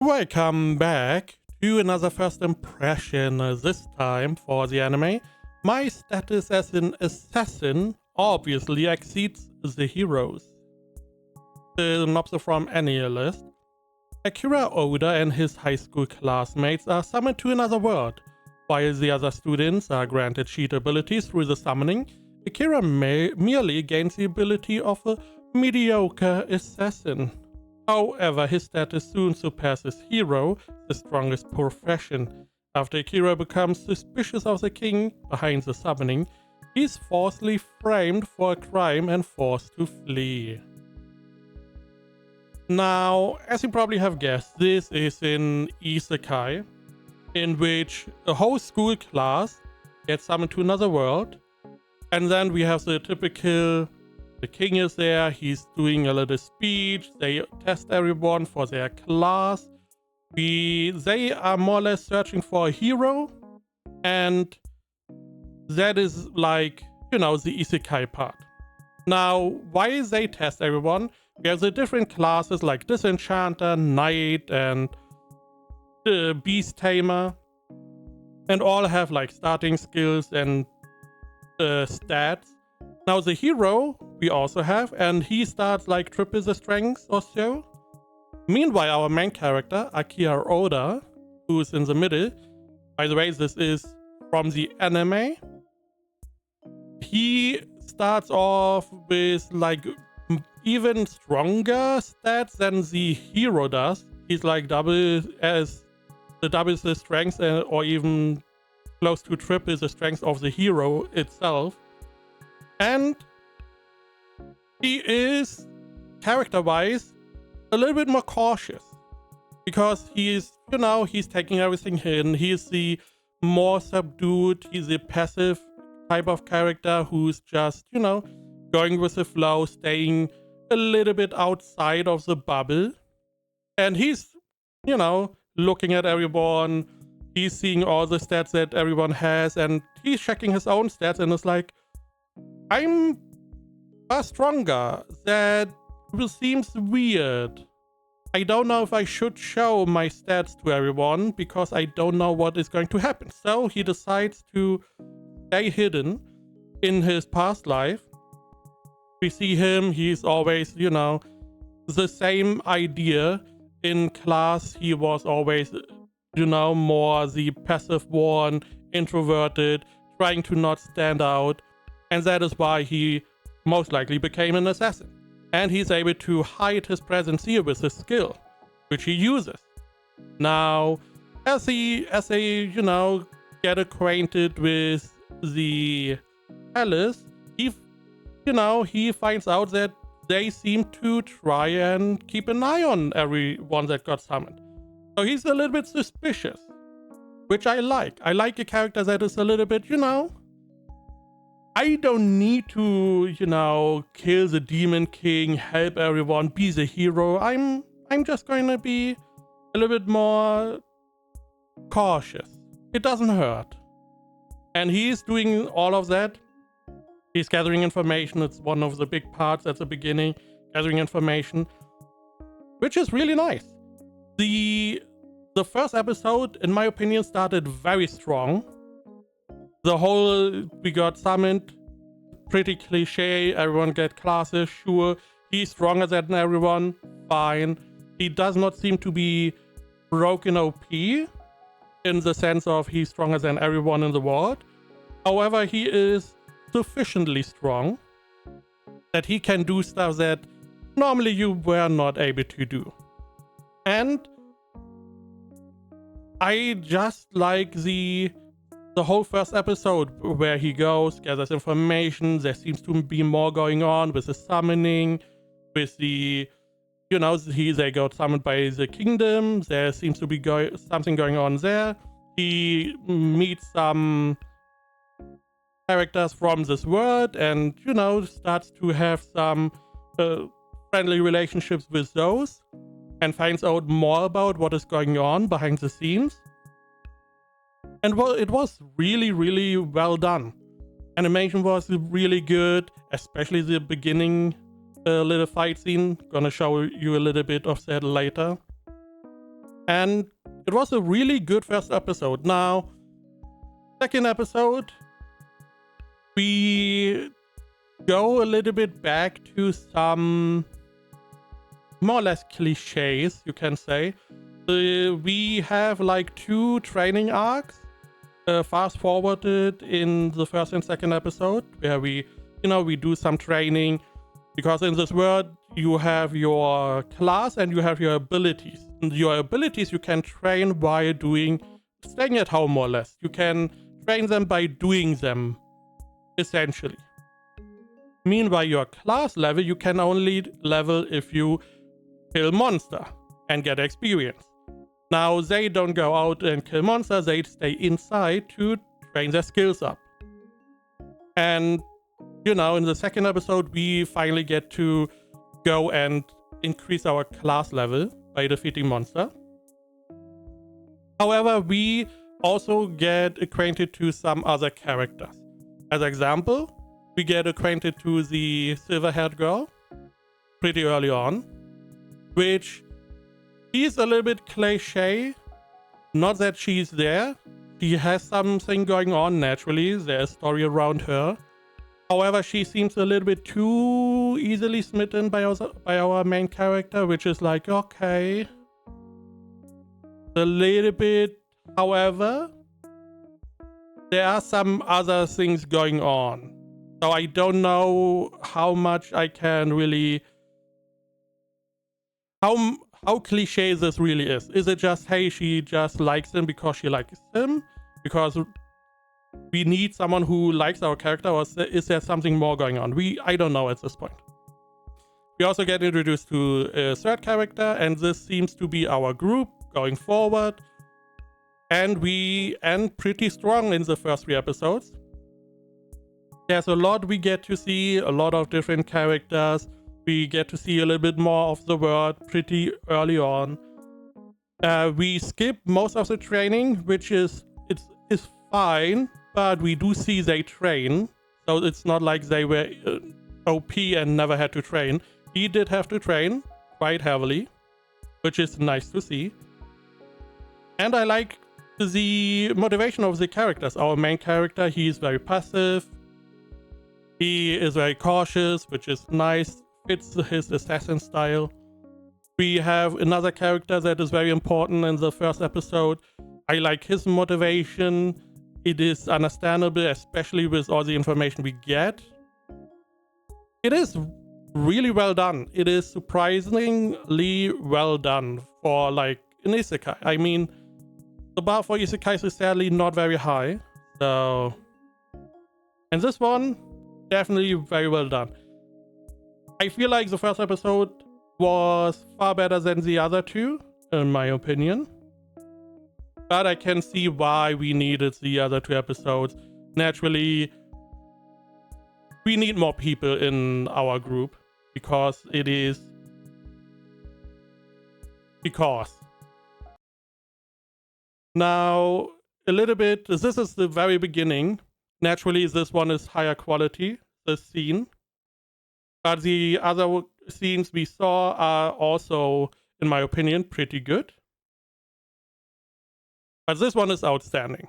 Welcome back to another first impression. This time for the anime. My status as an assassin obviously exceeds the heroes. Synopsis from Annihilist. Akira Oda and his high school classmates are summoned to another world. While the other students are granted cheat abilities through the summoning, Akira merely gains the ability of a mediocre assassin. However, his status soon surpasses Hero, the strongest profession. After Akira becomes suspicious of the king behind the summoning, he's falsely framed for a crime and forced to flee. Now, as you probably have guessed, this is an isekai in which a whole school class gets summoned to another world, and then we have the typical: the king is there, he's doing a little speech, they test everyone for their class. They are more or less searching for a hero, and that is like, the isekai part. Now, why they test everyone? We have the different classes like Disenchanter, Knight, and Beast Tamer, and all have like starting skills and stats. Now the hero we also have, and he starts like triple the strength or so. Meanwhile, our main character, Akira Oda, who's in the middle, by the way, this is from the anime, he starts off with like even stronger stats than the hero does. He's like double the strength, or even close to triple the strength of the hero itself. And he is, character-wise, a little bit more cautious, because he's taking everything in. He's the more subdued, he's the passive type of character who's just, going with the flow, staying a little bit outside of the bubble. And he's, looking at everyone, he's seeing all the stats that everyone has, and he's checking his own stats, and it's like, I'm far stronger. That seems weird. I don't know if I should show my stats to everyone, because I don't know what is going to happen. So he decides to stay hidden in his past life. We see him, he's always, the same idea. In class, he was always, more the passive one, introverted, trying to not stand out. And that is why he most likely became an assassin. And he's able to hide his presence here with his skill, which he uses. Now, as they, get acquainted with the Alice, he finds out that they seem to try and keep an eye on everyone that got summoned. So he's a little bit suspicious, which I like. I like a character that is a little bit, I don't need to, kill the Demon King, help everyone, be the hero. I'm just going to be a little bit more cautious. It doesn't hurt. And he's doing all of that. He's gathering information. It's one of the big parts at the beginning, gathering information, which is really nice. The first episode, in my opinion, started very strong. We got summoned, pretty cliche, everyone get classes, sure. He's stronger than everyone, fine. He does not seem to be broken OP, in the sense of he's stronger than everyone in the world. However, he is sufficiently strong that he can do stuff that normally you were not able to do. And I just like the whole first episode, where he goes, gathers information. There seems to be more going on with the summoning, with the, they got summoned by the kingdom. There seems to be something going on there. He meets some characters from this world, and, starts to have some friendly relationships with those, and finds out more about what is going on behind the scenes. And well, it was really, really well done. Animation was really good, especially the beginning little fight scene. Gonna show you a little bit of that later. And it was a really good first episode. Now, second episode, we go a little bit back to some more or less cliches, you can say. We have like 2 training arcs fast forwarded in the first and second episode, where we do some training, because in this world you have your class and you have your abilities. And your abilities you can train while staying at home, more or less. You can train them by doing them, essentially. Meanwhile, your class level you can only level if you kill monster and get experience. Now, they don't go out and kill monsters, they stay inside to train their skills up. And, in the second episode, we finally get to go and increase our class level by defeating monster. However, we also get acquainted to some other characters. As example, we get acquainted to the silver-haired girl pretty early on, which she's a little bit cliche. Not that she's there. She has something going on naturally. There's a story around her. However, she seems a little bit too easily smitten by our main character, which is like, okay. A little bit, however, there are some other things going on. So I don't know how much I can really... How cliche this really is. Is it just, hey, she just likes him because she likes him? Because we need someone who likes our character, or is there something more going on? I don't know at this point. We also get introduced to a third character, and this seems to be our group going forward. And we end pretty strong in the first 3 episodes. There's a lot we get to see, a lot of different characters. We get to see a little bit more of the world pretty early on. We skip most of the training, which is fine, but we do see they train. So it's not like they were OP and never had to train. He did have to train quite heavily, which is nice to see. And I like the motivation of the characters. Our main character, he is very passive. He is very cautious, which is nice. Fits his assassin style. We have another character that is very important in the first episode. I like his motivation. It is understandable, especially with all the information we get. It is really well done. It is surprisingly well done for like an isekai. I mean, the bar for isekais is sadly not very high. So, and this one, definitely very well done. I feel like the first episode was far better than the other 2, in my opinion. But I can see why we needed the other 2 episodes. Naturally, we need more people in our group because it is... Because. Now, a little bit... This is the very beginning. Naturally, this one is higher quality, this scene. But the other scenes we saw are also, in my opinion, pretty good. But this one is outstanding.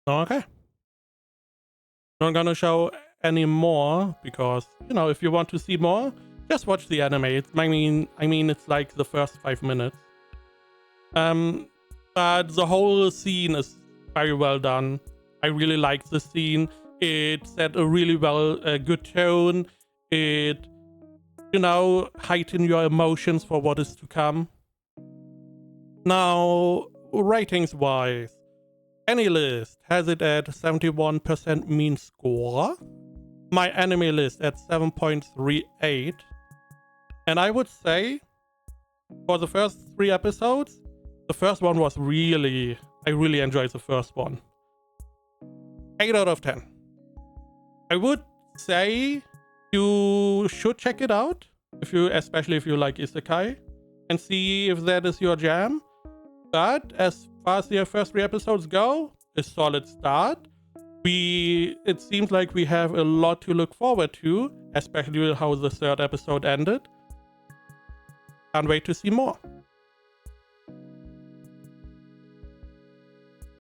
Okay. Not gonna show any more because, if you want to see more, just watch the anime. I mean, it's like the first 5 minutes. But the whole scene is very well done. I really like the scene. It set a really good tone. It, heighten your emotions for what is to come. Now, ratings-wise. AniList has it at 71% mean score. My anime list at 7.38. And I would say, for the first 3 episodes, the first one was really, I really enjoyed the first one. 8 out of 10. I would say you should check it out, especially if you like isekai, and see if that is your jam. But as far as the first 3 episodes go, a solid start. It seems like we have a lot to look forward to, especially how the 3rd episode ended. Can't wait to see more.